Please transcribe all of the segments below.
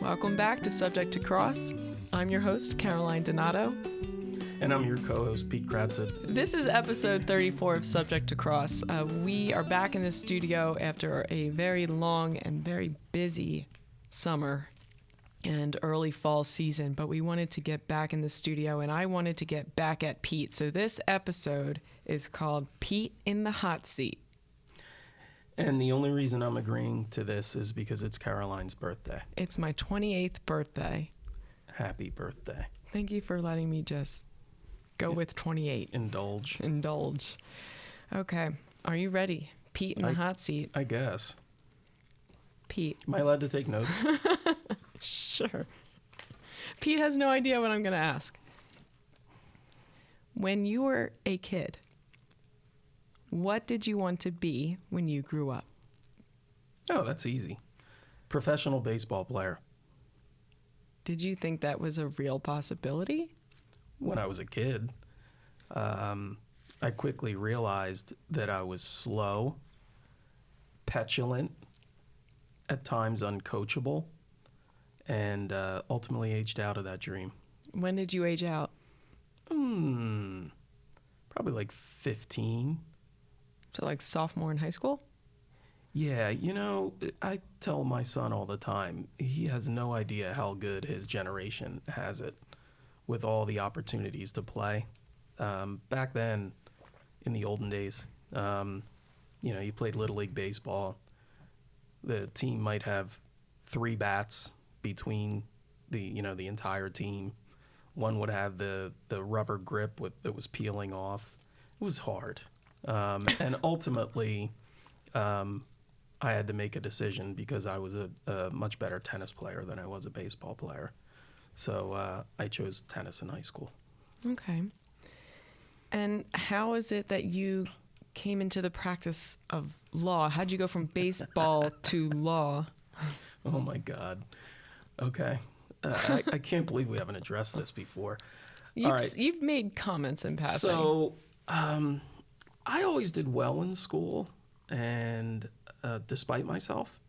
Welcome back to Subject to Cross. I'm your host, Caroline Donato. And I'm your co-host, Pete Kratzit. This is episode 34 of Subject to Cross. We are back in the studio after a very long and very busy summer and early fall season, but we wanted to get back in the studio, and I wanted to get back at Pete. So this episode is called Pete in the Hot Seat. And the only reason I'm agreeing to this is because it's Caroline's birthday. It's my 28th birthday. Happy birthday. Thank you for letting me just go with 28. Indulge. Okay. Are you ready? Pete in the hot seat. I guess. Pete. Am I allowed to take notes? Sure. Pete has no idea what I'm going to ask. When you were a kid, what did you want to be when you grew up? Oh, that's easy. Professional baseball player. Did you think that was a real possibility? When I was a kid, I quickly realized that I was slow, petulant, at times uncoachable, and ultimately aged out of that dream. When did you age out? Probably like 15. So like sophomore in high school? Yeah, you know, I tell my son all the time, he has no idea how good his generation has it with all the opportunities to play. Back then, in the olden days, you know, you played Little League Baseball. The team might have 3 bats between the entire team. One would have the rubber grip that was peeling off. It was hard. And ultimately, I had to make a decision because I was a much better tennis player than I was a baseball player. So I chose tennis in high school. Okay. And how is it that you came into the practice of law? How'd you go from baseball to law? Oh, my God. Okay. I can't believe we haven't addressed this before. You've made comments in passing. So I always did well in school, and despite myself,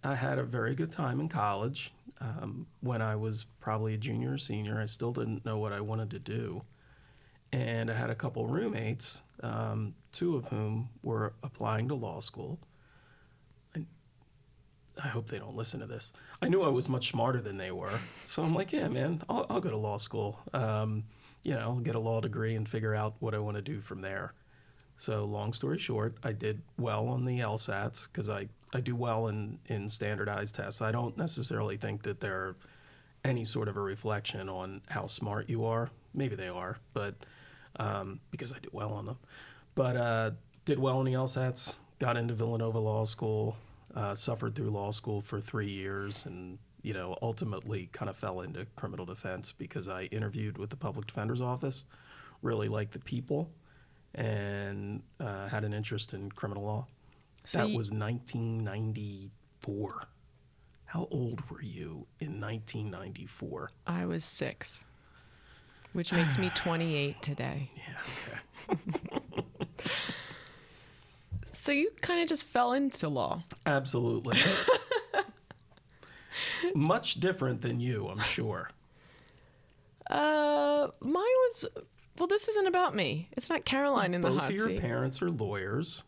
I had a very good time in college. When I was probably a junior or senior, I still didn't know what I wanted to do. And I had a couple roommates, 2 of whom were applying to law school. I hope they don't listen to this. I knew I was much smarter than they were. So I'm like, yeah, man, I'll go to law school. You know, get a law degree and figure out what I want to do from there. So long story short, I did well on the LSATs because I do well in standardized tests. I don't necessarily think that they're any sort of a reflection on how smart you are. Maybe they are, but because I do well on them. But did well on the LSATs, got into Villanova Law School, suffered through law school for 3 years, and you know, ultimately kind of fell into criminal defense because I interviewed with the public defender's office, really liked the people, and had an interest in criminal law. So that was 1994. How old were you in 1994? I was 6, which makes me 28 today. Yeah, okay. So you kind of just fell into law. Absolutely. Much different than you, I'm sure. Mine was, well, this isn't about me. It's not Caroline in the hot seat. Both of your parents are lawyers.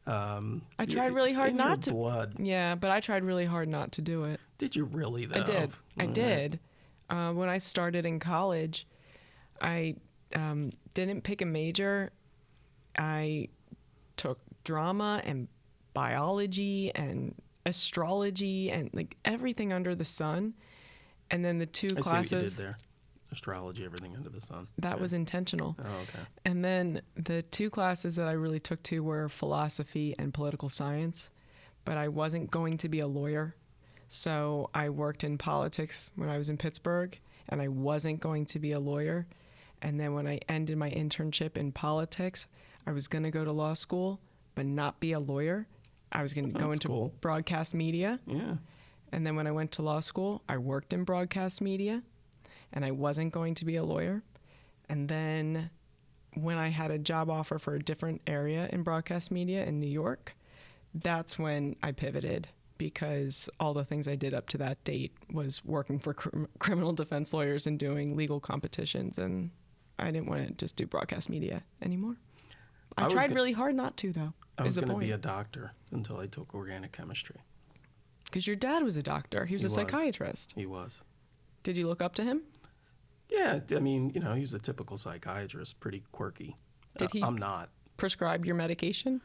I tried really hard not to. Blood. Yeah, but I tried really hard not to do it. Did you really, though? I did. I did. When I started in college, I didn't pick a major. I took drama and biology and astrology and like everything under the sun. And then the 2 classes. I see what you did there. Astrology, everything under the sun. That was intentional. Oh, okay. And then the 2 classes that I really took to were philosophy and political science. But I wasn't going to be a lawyer. So I worked in politics when I was in Pittsburgh, and I wasn't going to be a lawyer. And then when I ended my internship in politics, I was going to go to law school, but not be a lawyer. I was going to go into broadcast media. Yeah. And then when I went to law school, I worked in broadcast media, and I wasn't going to be a lawyer. And then when I had a job offer for a different area in broadcast media in New York, that's when I pivoted because all the things I did up to that date was working for criminal defense lawyers and doing legal competitions, and I didn't want to just do broadcast media anymore. I tried really hard not to, though. I was going to be a doctor until I took organic chemistry. Because your dad was a doctor. He was a psychiatrist. He was. Did you look up to him? Yeah, I mean, he was a typical psychiatrist, pretty quirky. Did he? I'm not. Prescribe your medication?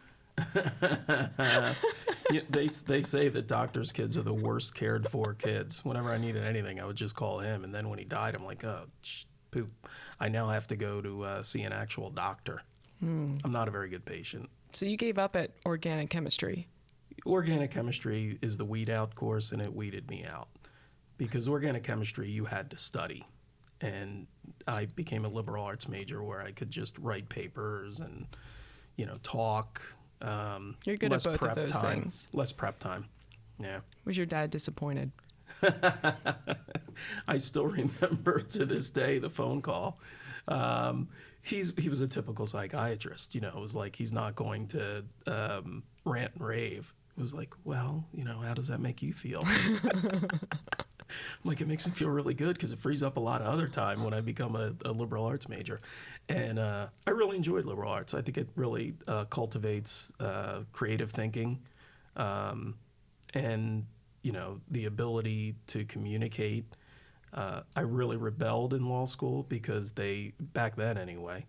They say that doctors' kids are the worst cared for kids. Whenever I needed anything, I would just call him. And then when he died, I'm like, oh, poop. I now have to go to see an actual doctor. I'm not a very good patient. So you gave up at organic chemistry? Organic chemistry is the weed out course, and it weeded me out. Because organic chemistry, you had to study. And I became a liberal arts major where I could just write papers and, talk. You're good at both of those things. Less prep time. Yeah. Was your dad disappointed? I still remember to this day the phone call. He was a typical psychiatrist. It was like he's not going to rant and rave. It was like, well, how does that make you feel? I'm like, it makes me feel really good because it frees up a lot of other time when I become a liberal arts major. And I really enjoyed liberal arts. I think it really cultivates creative thinking and, the ability to communicate. I really rebelled in law school because back then anyway,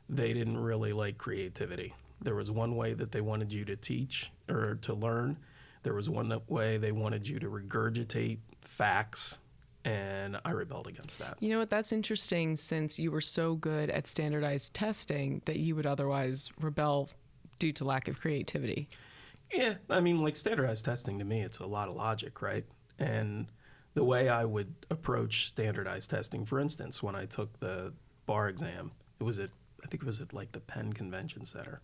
they didn't really like creativity. There was one way that they wanted you to teach or to learn. There was one way they wanted you to regurgitate facts, and I rebelled against that. You know what? That's interesting, since you were so good at standardized testing that you would otherwise rebel due to lack of creativity. Yeah, I mean, like standardized testing to me, it's a lot of logic, right? And the way I would approach standardized testing, for instance, when I took the bar exam, I think it was at like the Penn Convention Center.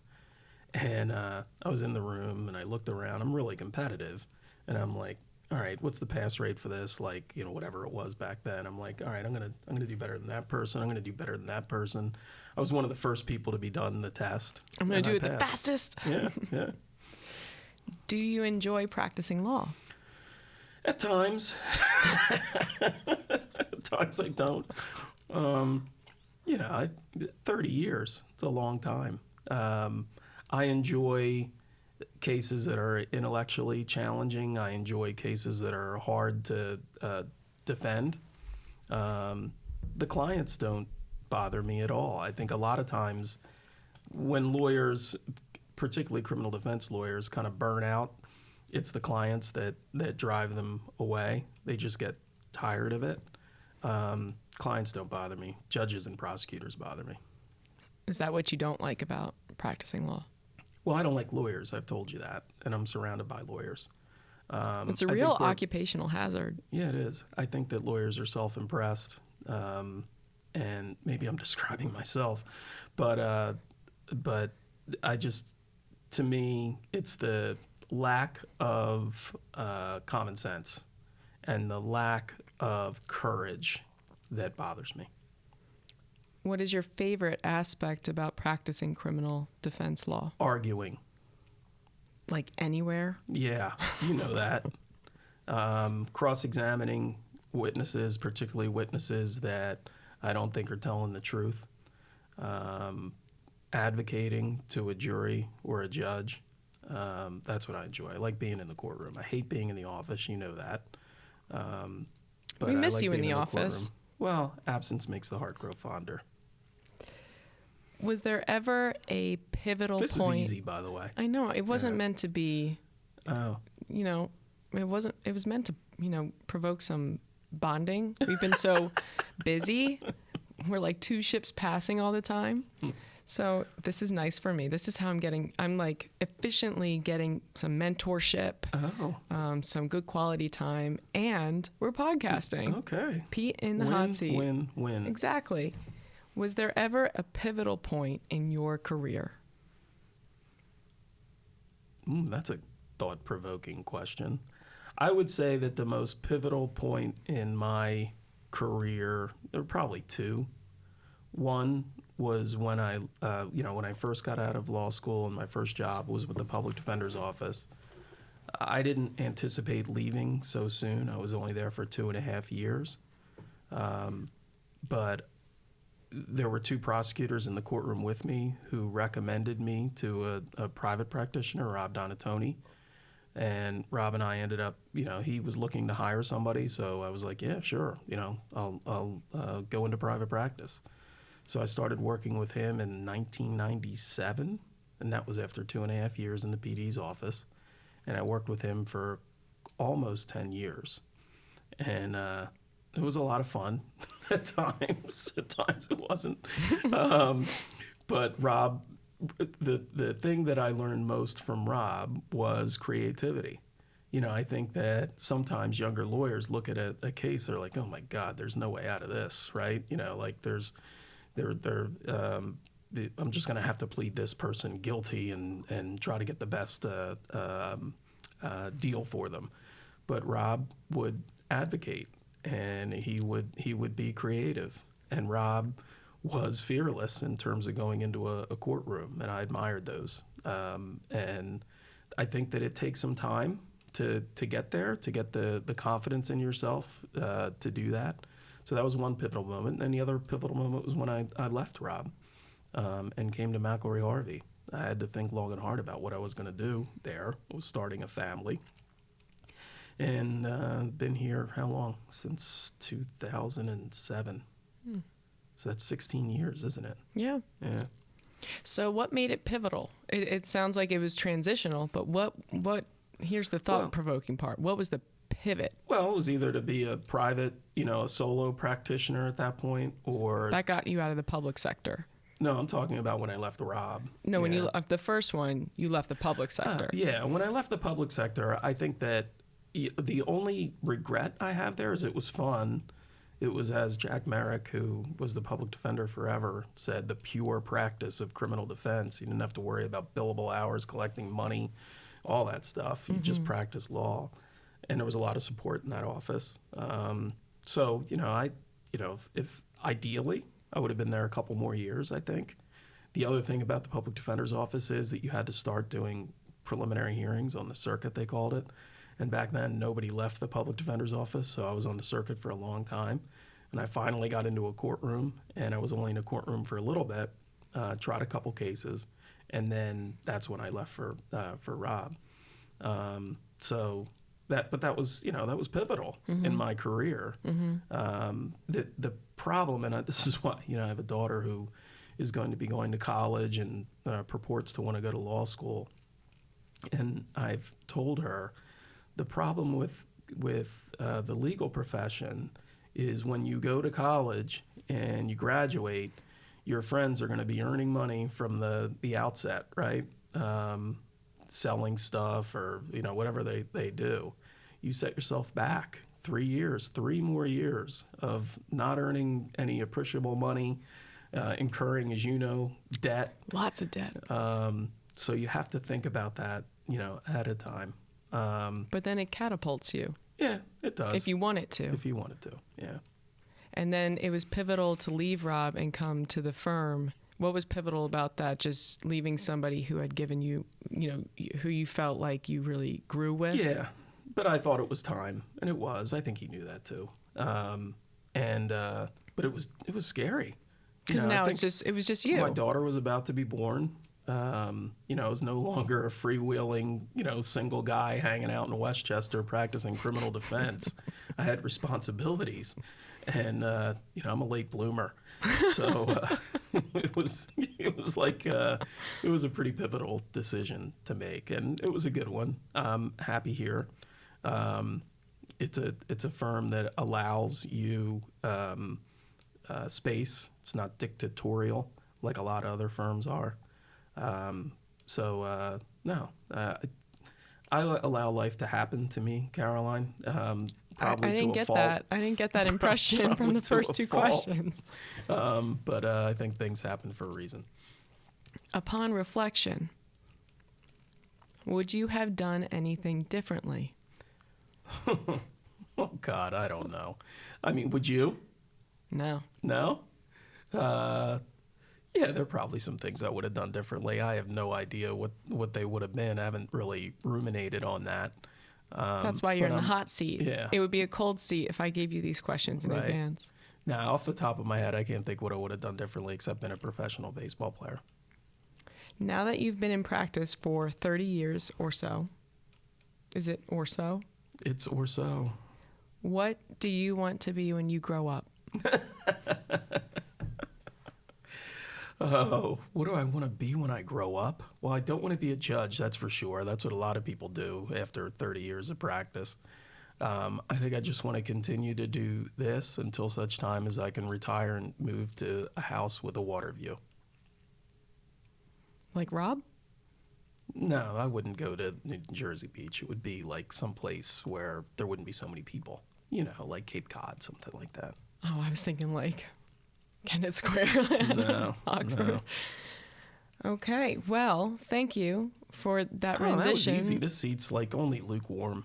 And I was in the room and I looked around. I'm really competitive. And I'm like, all right, what's the pass rate for this? Like, whatever it was back then. I'm like, all right, I'm gonna do better than that person. I'm gonna do better than that person. I was one of the first people to be done the test. I'm gonna do it the fastest. Yeah. Do you enjoy practicing law? At times. At times I don't. 30 years. It's a long time. I enjoy cases that are intellectually challenging. I enjoy cases that are hard to defend. The clients don't bother me at all. I think a lot of times when lawyers, particularly criminal defense lawyers, kind of burn out, it's the clients that drive them away. They just get tired of it. Clients don't bother me. Judges and prosecutors bother me. Is that what you don't like about practicing law? Well, I don't like lawyers. I've told you that, and I'm surrounded by lawyers. It's a real occupational hazard. Yeah, it is. I think that lawyers are self-impressed, and maybe I'm describing myself, but I just, to me, it's the lack of common sense and the lack of courage that bothers me. What is your favorite aspect about practicing criminal defense law? Arguing. Like anywhere? Yeah, you know that. Cross-examining witnesses, particularly witnesses that I don't think are telling the truth. Advocating to a jury or a judge. That's what I enjoy. I like being in the courtroom. I hate being in the office. You know that. But we miss like you in the office. Courtroom. Well, absence makes the heart grow fonder. Was there ever a pivotal point? This is easy, by the way. I know. It wasn't meant to be, Oh. It was meant to, provoke some bonding. We've been so busy. We're like two ships passing all the time. So this is nice for me. This is how I'm like efficiently getting some mentorship, some good quality time, and we're podcasting. Okay. Pete in the hot seat. Win. Exactly. Was there ever a pivotal point in your career? That's a thought-provoking question. I would say that the most pivotal point in my career, there were probably two. One was when when I first got out of law school and my first job was with the public defender's office. I didn't anticipate leaving so soon. I was only there for 2.5 years. But there were two prosecutors in the courtroom with me who recommended me to a private practitioner, Rob Donatoni. And Rob and I ended up, he was looking to hire somebody. So I was like, yeah, sure. I'll go into private practice. So I started working with him in 1997. And that was after 2.5 years in the PD's office. And I worked with him for almost 10 years. And it was a lot of fun at times. At times it wasn't. But Rob, the thing that I learned most from Rob was creativity. I think that sometimes younger lawyers look at a case, they're like, oh my God, there's no way out of this, right? Like I'm just going to have to plead this person guilty and try to get the best deal for them. But Rob would advocate, and he would be creative. And Rob was fearless in terms of going into a courtroom, and I admired those. And I think that it takes some time to get there, to get the confidence in yourself to do that. So that was one pivotal moment. And the other pivotal moment was when I left Rob and came to McElroy Harvey. I had to think long and hard about what I was going to do there. I was starting a family. And been here how long? Since 2007. So that's 16 years, isn't it? Yeah. Yeah. So what made it pivotal? It sounds like it was transitional, but what here's the thought-provoking part. What was the pivot? Well, it was either to be a private, a solo practitioner at that point, or... That got you out of the public sector. No, I'm talking about when I left Rob. No, when you left the first one, you left the public sector. Yeah, when I left the public sector, I think that the only regret I have there is it was fun. It was, as Jack Merrick, who was the public defender forever, said, the pure practice of criminal defense. You didn't have to worry about billable hours, collecting money, all that stuff. You just practice law. And there was a lot of support in that office. So, if ideally, I would have been there a couple more years, I think. The other thing about the public defender's office is that you had to start doing preliminary hearings on the circuit, they called it. And back then, nobody left the public defender's office, so I was on the circuit for a long time. And I finally got into a courtroom, and I was only in a courtroom for a little bit, tried a couple cases, and then that's when I left for Rob. But that was pivotal in my career. The problem, and this is why, I have a daughter who is going to be going to college and purports to want to go to law school. And I've told her, the problem with the legal profession is when you go to college and you graduate, your friends are going to be earning money from the outset, right? Selling stuff or whatever they do. You set yourself back 3 more years of not earning any appreciable money, incurring, as you know, debt. Lots of debt. So you have to think about that, ahead of time. But then it catapults you. Yeah, it does. If you want it to. If you want it to, yeah. And then it was pivotal to leave Rob and come to the firm. What was pivotal about that? Just leaving somebody who had given you, who you felt like you really grew with? Yeah, but I thought it was time, and it was. I think he knew that too. But it was scary. Because now it was just you. My daughter was about to be born. I was no longer a freewheeling, single guy hanging out in Westchester practicing criminal defense. I had responsibilities, and I'm a late bloomer, so it was a pretty pivotal decision to make, and it was a good one. I'm happy here. It's a firm that allows you space. It's not dictatorial like a lot of other firms are. I allow life to happen to me, Caroline. Probably I didn't to a get fault. that. I didn't get that impression from the first two questions. But I think things happen for a reason. Upon reflection, would you have done anything differently? Oh God, I don't know. I mean, would you? No. No? Yeah, there are probably some things I would have done differently. I have no idea what they would have been. I haven't really ruminated on that. That's why you're but in the I'm- hot seat. yeah. It would be a cold seat if I gave you these questions in Right. advance. Now, off the top of my head, I can't think what I would have done differently except been a professional baseball player. Now that you've been in practice for 30 years or so, is it or so? It's or so. What do you want to be when you grow up? Oh, what do I want to be when I grow up? Well, I don't want to be a judge, that's for sure. That's what a lot of people do after 30 years of practice. I think I just want to continue to do this until such time as I can retire and move to a house with a water view. Like Rob? No, I wouldn't go to New Jersey Beach. It would be like someplace where there wouldn't be so many people. You know, like Cape Cod, something like that. Oh, I was thinking like Kennett Square, No, Oxford. no. Okay, well, thank you for that Oh, that was rendition. easy. This seat's like only lukewarm.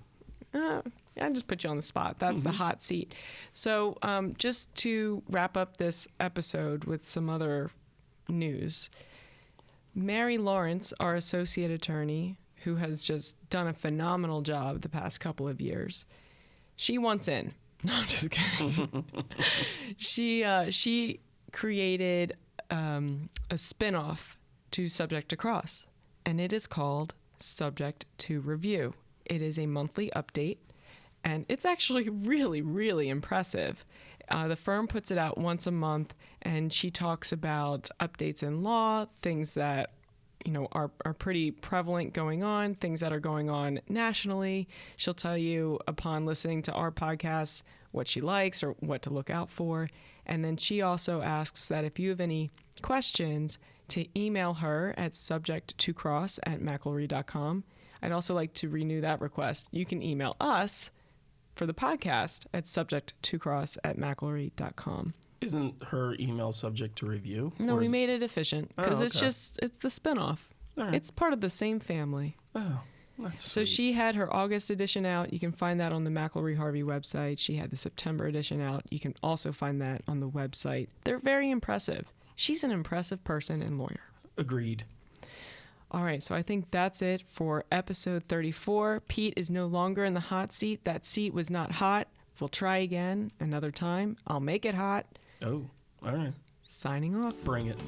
I just put you on the spot. That's the hot seat. So, just to wrap up this episode with some other news, Mary Lawrence, our associate attorney, who has just done a phenomenal job the past couple of years, she wants in. No, I'm just kidding. She created a spin-off to Subject to Cross, and it is called Subject to Review. It is a monthly update, and it's actually really, really impressive. The firm puts it out once a month, and she talks about updates in law, things that are pretty prevalent going on, things that are going on nationally. She'll tell you upon listening to our podcast what she likes or what to look out for. And then she also asks that if you have any questions, to email her at subject2cross@mcelree.com. I'd also like to renew that request. You can email us for the podcast at subject2cross@mcelree.com. Isn't her email subject to review? No, Or we is- made it efficient because Oh, it's okay. the spinoff. All right. It's part of the same family. Oh, that's So sweet. she had her August edition out. You can find that on the McElroy Harvey website. She had the September edition out. You can also find that on the website. They're very impressive. She's an impressive person and lawyer. Agreed. All right, so I think that's it for episode 34. Pete is no longer in the hot seat. That seat was not hot. We'll try again another time. I'll make it hot. Oh, all right. Signing off. Bring it.